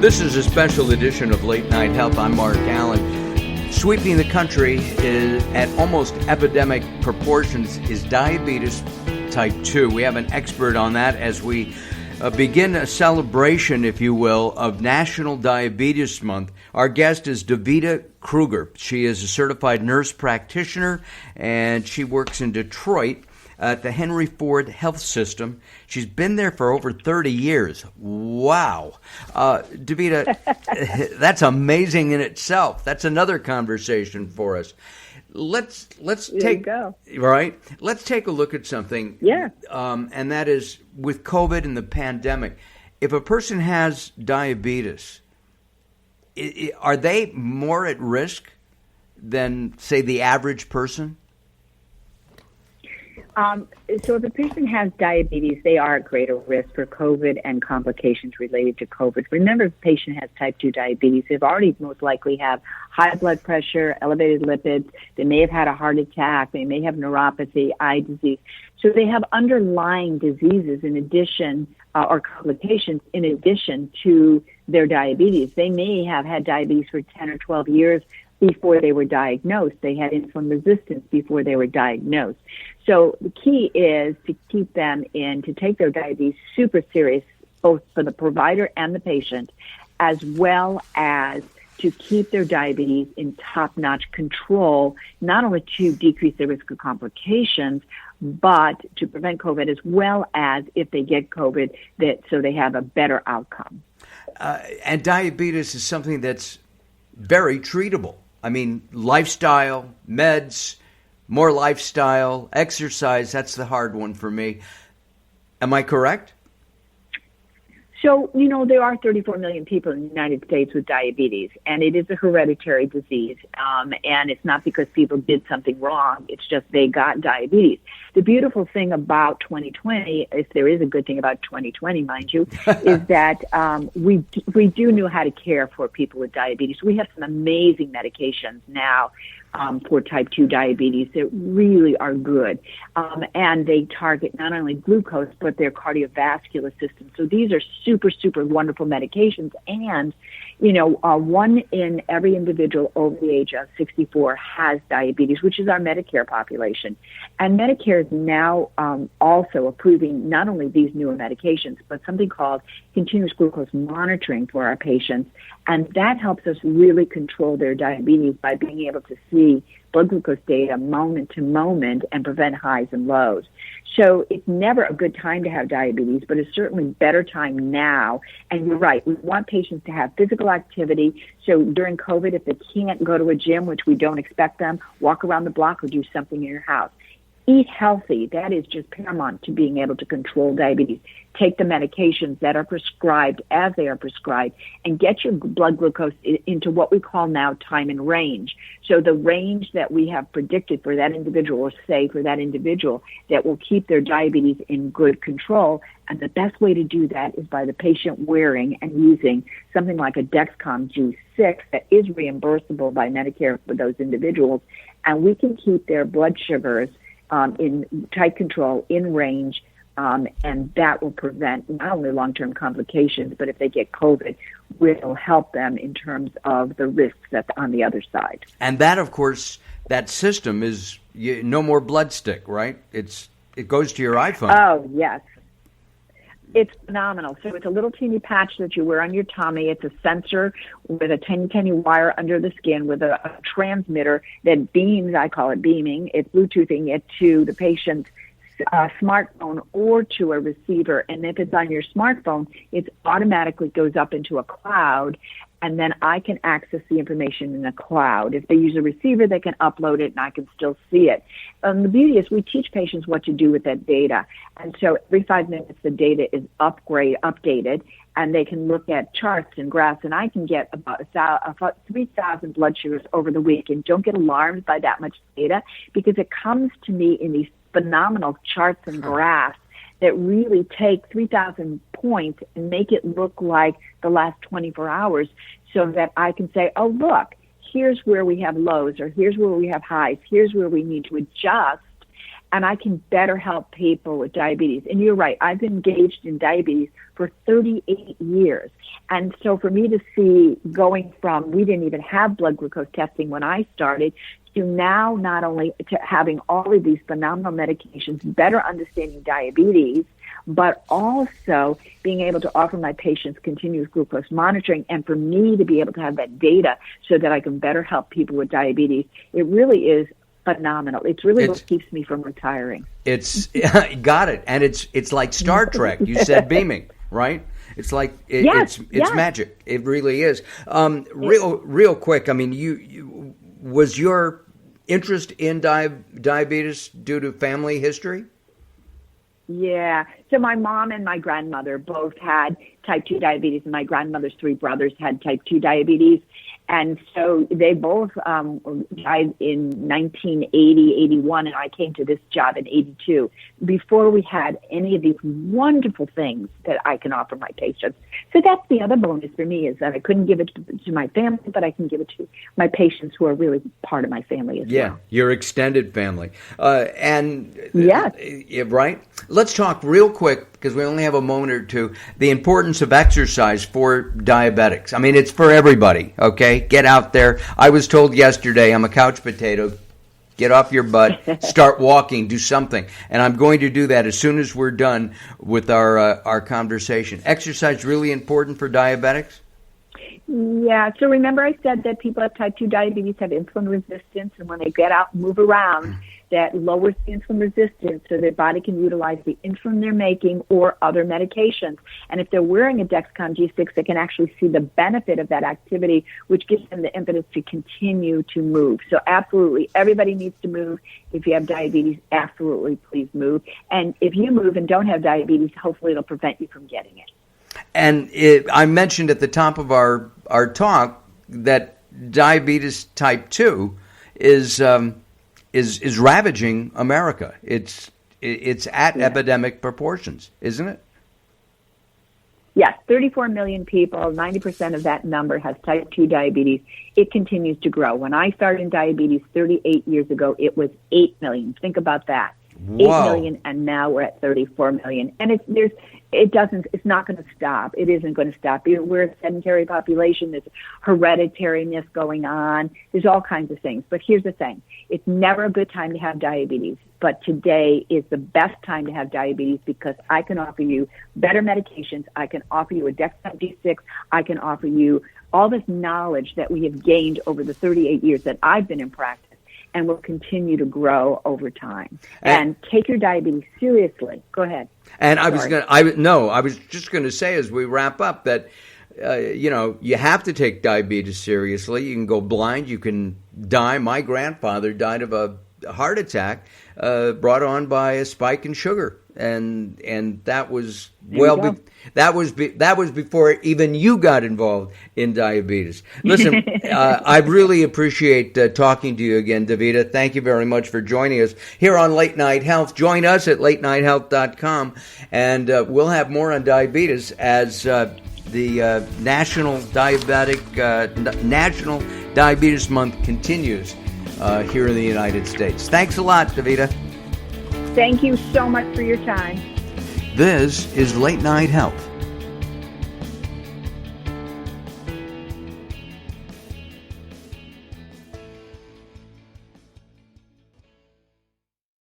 This is a special edition of Late Night Health. I'm Mark Alyn. Sweeping the country at almost epidemic proportions is diabetes type 2. We have an expert on that as we begin a celebration, if you will, of National Diabetes Month. Our guest is Davida Kruger. She is a certified nurse practitioner, and she works in Detroit at the Henry Ford Health System. She's been there for over 30 years. Wow. Davida, that's amazing in itself. That's another conversation for us. Let's take a look at something. Yeah. And that is with COVID and the pandemic. If a person has diabetes, are they more at risk than, say, the average person? So if a patient has diabetes, they are at greater risk for COVID and complications related to COVID. Remember, if a patient has type 2 diabetes, they've already most likely have high blood pressure, elevated lipids. They may have had a heart attack. They may have neuropathy, eye disease. So they have underlying diseases in addition, or complications in addition to their diabetes. They may have had diabetes for 10 or 12 years before they were diagnosed. They had insulin resistance before they were diagnosed. So the key is to keep them to take their diabetes super serious, both for the provider and the patient, as well as to keep their diabetes in top-notch control, not only to decrease the risk of complications, but to prevent COVID, as well as if they get COVID, so they have a better outcome. And diabetes is something that's very treatable. I mean, lifestyle, meds, more lifestyle, exercise, that's the hard one for me. Am I correct? So, there are 34 million people in the United States with diabetes, and it is a hereditary disease, and it's not because people did something wrong. It's just they got diabetes. The beautiful thing about 2020, if there is a good thing about 2020, mind you, is that we do know how to care for people with diabetes. We have some amazing medications now for type 2 diabetes that really are good. And they target not only glucose, but their cardiovascular system. So these are super, super wonderful medications. And, one in every individual over the age of 64 has diabetes, which is our Medicare population. And Medicare is now also approving not only these newer medications, but something called continuous glucose monitoring for our patients. And that helps us really control their diabetes by being able to see blood glucose data moment to moment and prevent highs and lows. So it's never a good time to have diabetes, but it's certainly better time now. And you're right, we want patients to have physical activity. So during COVID, if they can't go to a gym, which we don't expect them, walk around the block or do something in your house. Eat healthy. That is just paramount to being able to control diabetes. Take the medications that are prescribed as they are prescribed and get your blood glucose into what we call now time and range. So the range that we have predicted for that individual, or say for that individual, that will keep their diabetes in good control. And the best way to do that is by the patient wearing and using something like a Dexcom G6 that is reimbursable by Medicare for those individuals. And we can keep their blood sugars in tight control, in range, and that will prevent not only long-term complications, but if they get COVID, will help them in terms of the risks that's on the other side. And that, of course, that system is no more blood stick, right? It goes to your iPhone. Oh, yes. It's phenomenal. So it's a little teeny patch that you wear on your tummy. It's a sensor with a tiny wire under the skin with a transmitter that beams, I call it beaming. It's Bluetoothing it to the patient's smartphone or to a receiver. And if it's on your smartphone, it automatically goes up into a cloud, and then I can access the information in the cloud. If they use a receiver, they can upload it, and I can still see it. The beauty is we teach patients what to do with that data. And so every 5 minutes, the data is updated, and they can look at charts and graphs, and I can get about 3,000 blood sugars over the week. And don't get alarmed by that much data, because it comes to me in these phenomenal charts and graphs that really take 3,000 points and make it look like the last 24 hours, so that I can say, oh, look, here's where we have lows, or here's where we have highs, here's where we need to adjust. and I can better help people with diabetes. And you're right, I've been engaged in diabetes for 38 years. And so for me to see going from, we didn't even have blood glucose testing when I started, to now not only to having all of these phenomenal medications, better understanding diabetes, but also being able to offer my patients continuous glucose monitoring, and for me to be able to have that data so that I can better help people with diabetes, it really is phenomenal. It's really what keeps me from retiring. It's got it, and it's like Star Trek. You said beaming, right? It's like it's magic. It really is. Real quick. I mean, you was your interest in diabetes due to family history? Yeah. So my mom and my grandmother both had type 2 diabetes, and my grandmother's 3 brothers had type 2 diabetes. And so they both died in 1980, 81, and I came to this job in 82, before we had any of these wonderful things that I can offer my patients. So that's the other bonus for me, is that I couldn't give it to my family, but I can give it to my patients who are really part of my family as well. Yeah, your extended family. Yes. Right? Let's talk real quick, because we only have a moment or two, the importance of exercise for diabetics. I mean, it's for everybody, okay? Get out there. I was told yesterday, I'm a couch potato. Get off your butt, start walking, do something. And I'm going to do that as soon as we're done with our conversation. Exercise really important for diabetics? Yeah, so remember I said that people with type 2 diabetes have insulin resistance, and when they get out and move around, that lowers the insulin resistance so their body can utilize the insulin they're making or other medications. And if they're wearing a Dexcom G6, they can actually see the benefit of that activity, which gives them the impetus to continue to move. So absolutely, everybody needs to move. If you have diabetes, absolutely, please move. And if you move and don't have diabetes, hopefully it'll prevent you from getting it. And I mentioned at the top of our talk that diabetes type 2 is ravaging America. It's at epidemic proportions, isn't it? Yes, 34 million people, 90% of that number has type 2 diabetes. It continues to grow. When I started in diabetes 38 years ago, it was 8 million. Think about that. Whoa. 8 million, and now we're at 34 million. And it's not going to stop. It isn't going to stop. We're a sedentary population. There's hereditariness going on. There's all kinds of things. But here's the thing. It's never a good time to have diabetes. But today is the best time to have diabetes, because I can offer you better medications. I can offer you a Dexcom G6. I can offer you all this knowledge that we have gained over the 38 years that I've been in practice, and will continue to grow over time. And take your diabetes seriously. Go ahead. And I was just going to say, as we wrap up, that you have to take diabetes seriously. You can go blind. You can die. My grandfather died of a heart attack brought on by a spike in sugar, and that was that was before even you got involved in diabetes. Listen, I really appreciate talking to you again, Davida. Thank you very much for joining us here on Late Night Health. Join us at latenighthealth.com, and we'll have more on diabetes as the National Diabetes Month continues here in the United States. Thanks a lot, Davida. Thank you so much for your time. This is Late Night Health.